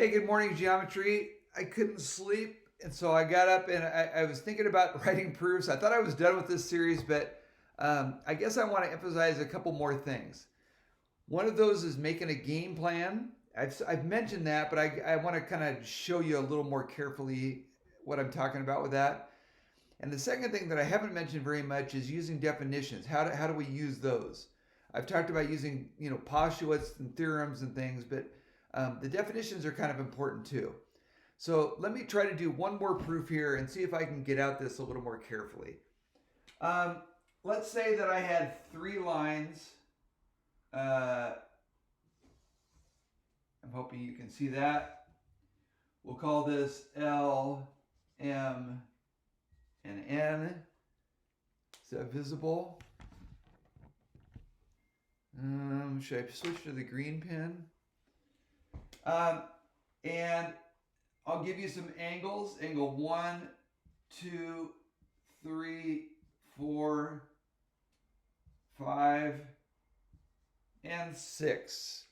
Hey, good morning, geometry. I couldn't sleep, and so I got up and I was thinking about writing proofs. I thought I was done with this series, but I guess I want to emphasize a couple more things. One of those is making a game plan. I've mentioned that, but I want to kind of show you a little more carefully what I'm talking about with that. And the second thing that I haven't mentioned very much is using definitions. How do we use those? I've talked about using postulates and theorems and things, but the definitions are kind of important too. So let me try to do one more proof here and see if I can get out this a little more carefully. Um, let's say that I had three lines. I'm hoping you can see that. We'll call this L, M, and N. Is that visible? Should I switch to the green pen? And I'll give you some angles. Angle 1, 2, 3, 4, 5, and 6.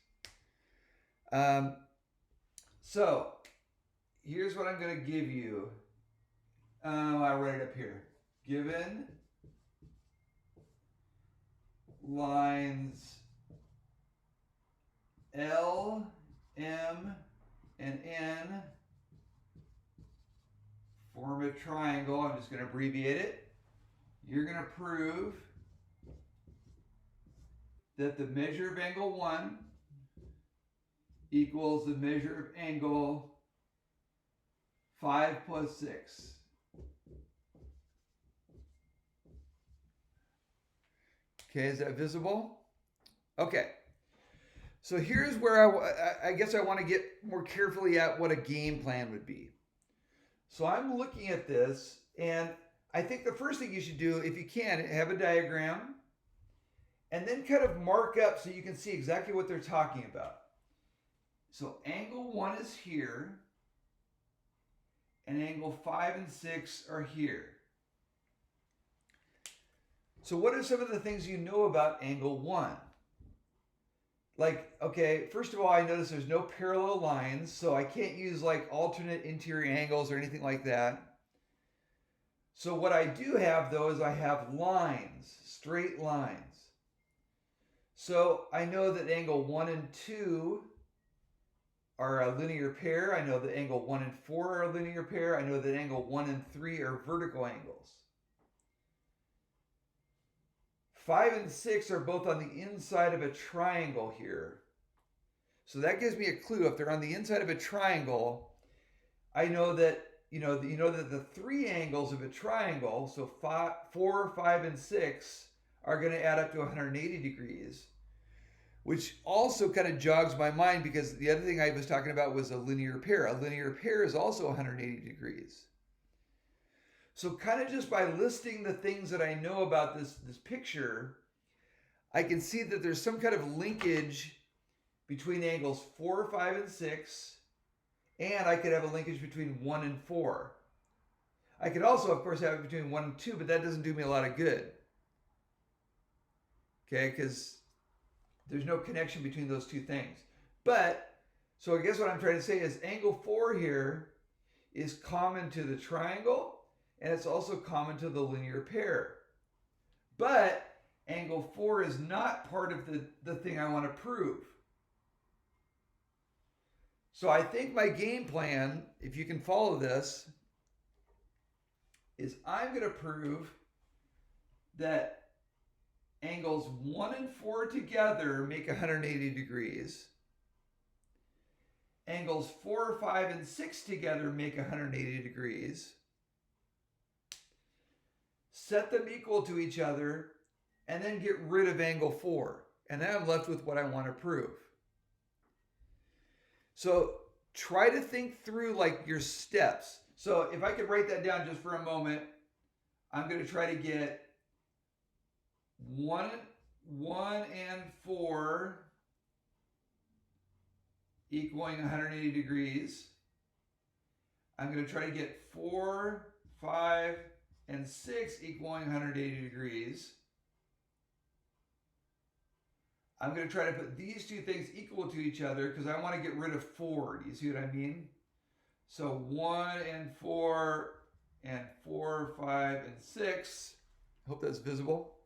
So here's what I'm going to give you. I'll write it up here. Given lines L, M, and N form a triangle. I'm just going to abbreviate it. You're going to prove that the measure of angle 1 equals the measure of angle 5 plus 6. Okay, is that visible? Okay. So here's where I guess I want to get more carefully at what a game plan would be. So I'm looking at this, and I think the first thing you should do, if you can, have a diagram, and then kind of mark up so you can see exactly what they're talking about. So angle 1 is here, and angle 5 and 6 are here. So what are some of the things you know about angle 1? Like, okay, first of all, I notice there's no parallel lines, so I can't use like alternate interior angles or anything like that. So what I do have though is I have lines, straight lines. So I know that angle 1 and 2 are a linear pair. I know that angle 1 and 4 are a linear pair. I know that angle 1 and 3 are vertical angles. 5 and 6 are both on the inside of a triangle here. So that gives me a clue. If they're on the inside of a triangle, I know that that the three angles of a triangle, so 4, 5, and 6, are going to add up to 180 degrees, which also kind of jogs my mind because the other thing I was talking about was a linear pair. A linear pair is also 180 degrees. So kind of just by listing the things that I know about this picture, I can see that there's some kind of linkage between angles 4, 5, and 6, and I could have a linkage between 1 and 4. I could also, of course, have it between 1 and 2, but that doesn't do me a lot of good. Okay, because there's no connection between those two things. But, so I guess what I'm trying to say is angle 4 here is common to the triangle, and it's also common to the linear pair. But angle 4 is not part of the thing I want to prove. So I think my game plan, if you can follow this, is I'm going to prove that angles 1 and 4 together make 180 degrees. Angles 4, 5, and 6 together make 180 degrees. Set them equal to each other, and then get rid of angle 4. And then I'm left with what I want to prove. So try to think through like your steps. So if I could write that down just for a moment, I'm going to try to get 1 and 4 equaling 180 degrees. I'm going to try to get 4, 5, and 6 equaling 180 degrees. I'm going to try to put these two things equal to each other because I want to get rid of 4. Do you see what I mean? So 1 and 4 and 4, 5, and 6. I hope that's visible.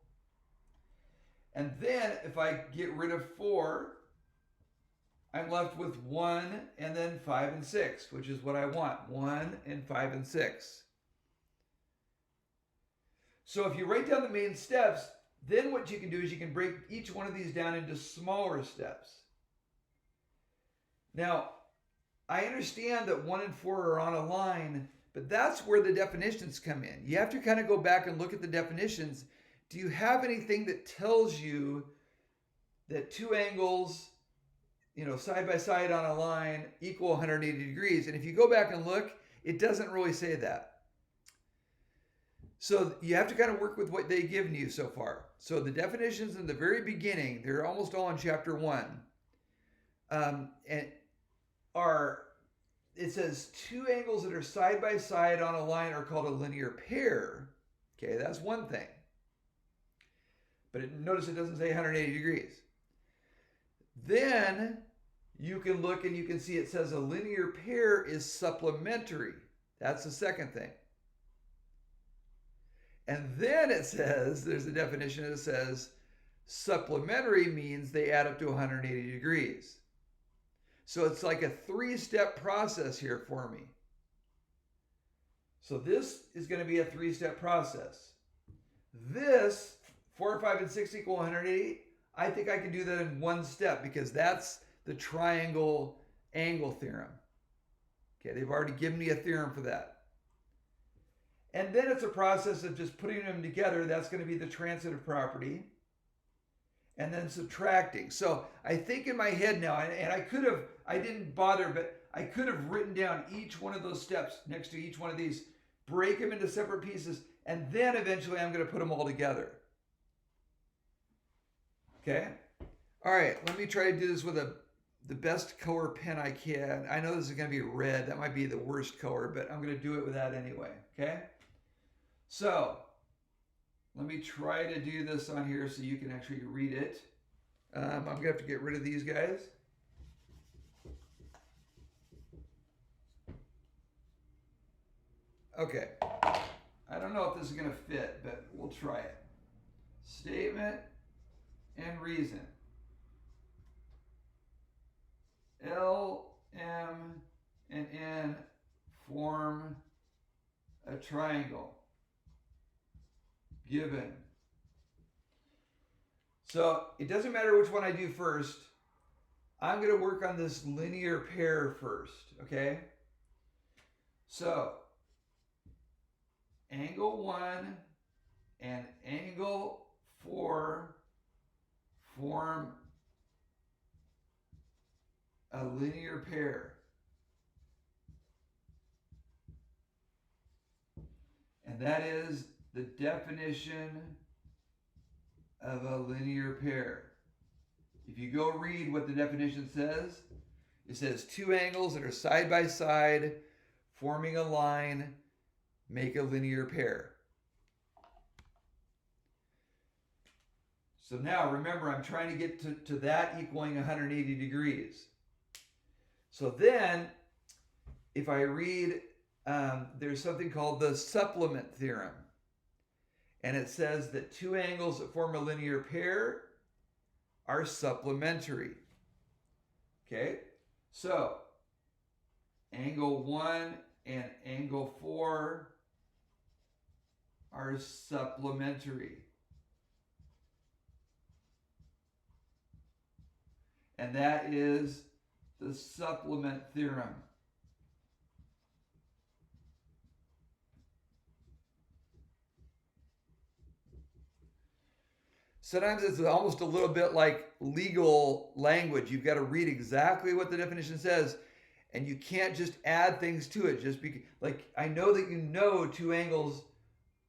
And then if I get rid of 4, I'm left with 1 and then 5 and 6, which is what I want. 1 and 5 and 6. So if you write down the main steps, then what you can do is you can break each one of these down into smaller steps. Now, I understand that 1 and 4 are on a line, but that's where the definitions come in. You have to kind of go back and look at the definitions. Do you have anything that tells you that 2 angles, side by side on a line equal 180 degrees? And if you go back and look, it doesn't really say that. So you have to kind of work with what they've given you so far. So the definitions in the very beginning, they're almost all in chapter 1. And it says 2 angles that are side by side on a line are called a linear pair. Okay, that's one thing. But notice it doesn't say 180 degrees. Then you can look and you can see it says a linear pair is supplementary. That's the second thing. And then it says, there's a definition that says supplementary means they add up to 180 degrees. So it's like a 3-step process here for me. So this is going to be a 3-step process. This, 4, 5, and 6 equal 180, I think I can do that in 1 step because that's the triangle angle theorem. Okay, they've already given me a theorem for that. And then it's a process of just putting them together. That's going to be the transitive property. And then subtracting. So I think in my head now, and I didn't bother, but I could have written down each one of those steps next to each one of these, break them into separate pieces, and then eventually I'm going to put them all together. Okay? All right, let me try to do this with the best color pen I can. I know this is going to be red. That might be the worst color, but I'm going to do it with that anyway. Okay? So, let me try to do this on here so you can actually read it. I'm going to have to get rid of these guys. Okay. I don't know if this is going to fit, but we'll try it. Statement and reason. L, M, and N form a triangle. Given. So it doesn't matter which one I do first. I'm going to work on this linear pair first, okay? So angle 1 and angle 4 form a linear pair. And that is the definition of a linear pair. If you go read what the definition says, it says 2 angles that are side by side forming a line make a linear pair. So now remember, I'm trying to get to that equaling 180 degrees. So then if I read, there's something called the supplement theorem. And it says that 2 angles that form a linear pair are supplementary. Okay? So, angle 1 and angle 4 are supplementary. And that is the supplement theorem. Sometimes it's almost a little bit like legal language. You've got to read exactly what the definition says, and you can't just add things to it. Just because, like, I know that 2 angles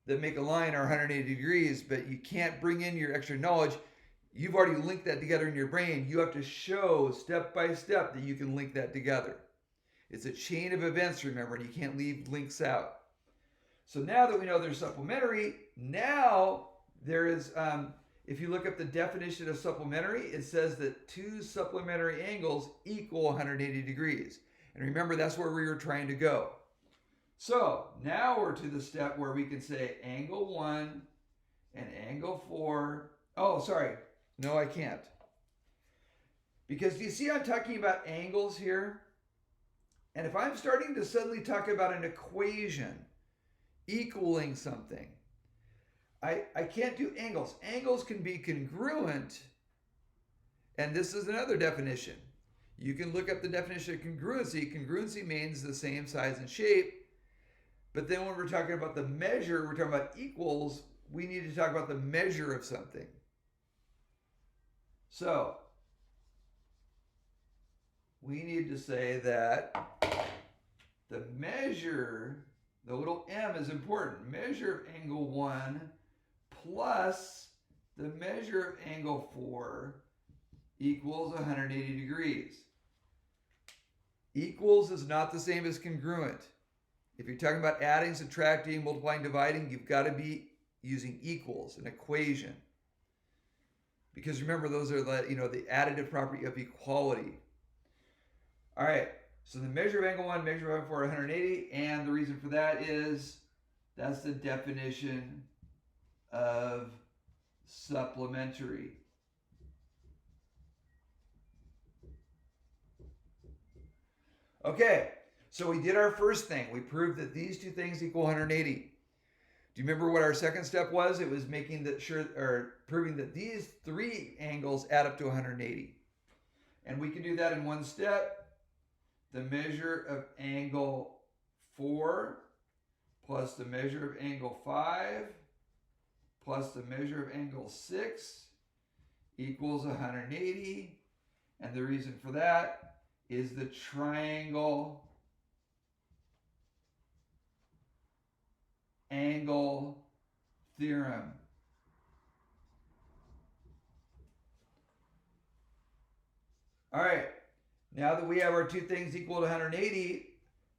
that make a line are 180 degrees, but you can't bring in your extra knowledge. You've already linked that together in your brain. You have to show step by step that you can link that together. It's a chain of events, remember, and you can't leave links out. So now that we know they're supplementary, now there is, if you look up the definition of supplementary, it says that two supplementary angles equal 180 degrees. And remember, that's where we were trying to go. So now we're to the step where we can say angle 1 and angle 4. Oh, sorry. No, I can't. Because do you see I'm talking about angles here? And if I'm starting to suddenly talk about an equation equaling something, I can't do angles. Angles can be congruent, and this is another definition. You can look up the definition of congruency. Congruency means the same size and shape, but then when we're talking about the measure, we're talking about equals, we need to talk about the measure of something. So, we need to say that the measure, the little m is important, measure of angle 1 plus the measure of angle 4 equals 180 degrees. Equals is not the same as congruent. If you're talking about adding, subtracting, multiplying, dividing, you've got to be using equals, an equation. Because remember, those are the additive property of equality. All right, so the measure of angle 1, measure of angle 4, 180, and the reason for that is that's the definition of supplementary. Okay, so we did our first thing. We proved that these two things equal 180. Do you remember what our second step was? It was proving that these three angles add up to 180. And we can do that in one step. The measure of angle 4 plus the measure of angle 5 plus the measure of angle 6 equals 180. And the reason for that is the triangle angle theorem. All right, now that we have our two things equal to 180,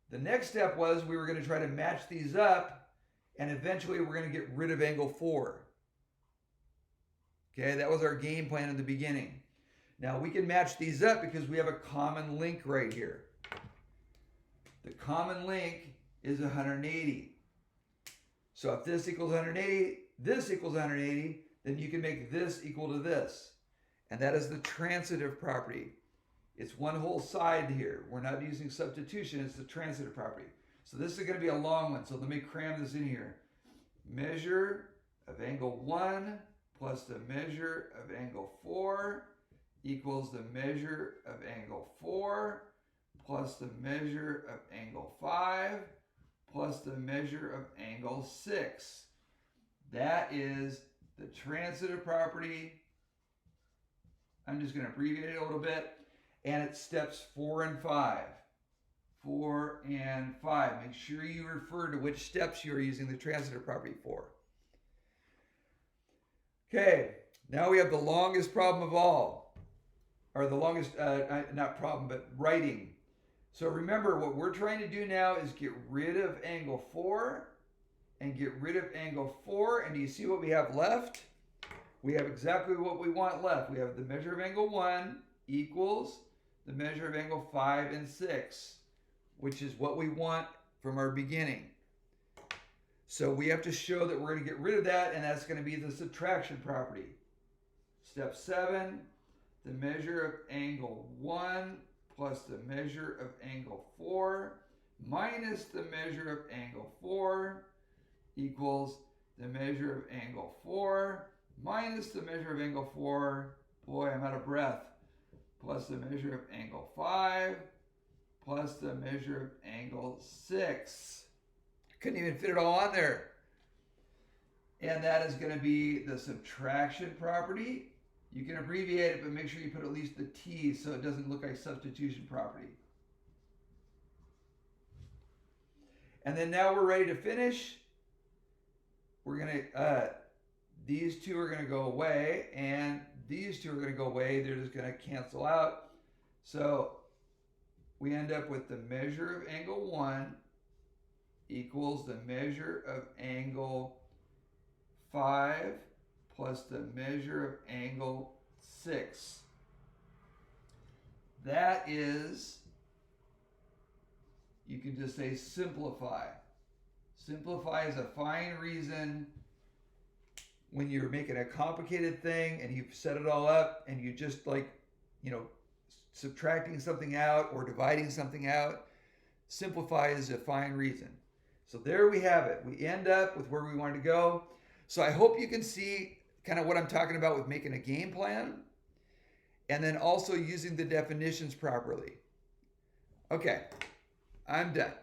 the next step was we were going to try to match these up, and eventually we're going to get rid of angle 4. Okay, that was our game plan in the beginning. Now we can match these up because we have a common link right here. The common link is 180. So if this equals 180, this equals 180, then you can make this equal to this. And that is the transitive property. It's one whole side here. We're not using substitution, it's the transitive property. So this is going to be a long one, so let me cram this in here. Measure of angle 1 plus the measure of angle 4 equals the measure of angle 4 plus the measure of angle 5 plus the measure of angle 6. That is the transitive property. I'm just going to abbreviate it a little bit. And it's steps 4 and 5. 4 and 5. Make sure you refer to which steps you're using the transitive property for. Okay, now we have the longest problem of all. Or the longest, not problem, but writing. So remember, what we're trying to do now is get rid of angle 4 and get rid of angle 4. And do you see what we have left? We have exactly what we want left. We have the measure of angle 1 equals the measure of angle 5 and 6, which is what we want from our beginning. So we have to show that we're going to get rid of that, and that's going to be the subtraction property. Step 7, the measure of angle 1 plus the measure of angle 4 minus the measure of angle 4 equals the measure of angle 4 minus the measure of angle 4, boy, I'm out of breath, plus the measure of angle 5 plus the measure of angle 6. Couldn't even fit it all on there. And that is going to be the subtraction property. You can abbreviate it, but make sure you put at least the T so it doesn't look like substitution property. And then now we're ready to finish. We're going to, these two are going to go away, and these two are going to go away. They're just going to cancel out. So we end up with the measure of angle 1 equals the measure of angle 5 plus the measure of angle 6. That is, you can just say simplify. Simplify is a fine reason when you're making a complicated thing and you've set it all up and you just like, subtracting something out or dividing something out. Simplify is a fine reason. So there we have it. We end up with where we wanted to go. So I hope you can see kind of what I'm talking about with making a game plan and then also using the definitions properly. Okay, I'm done.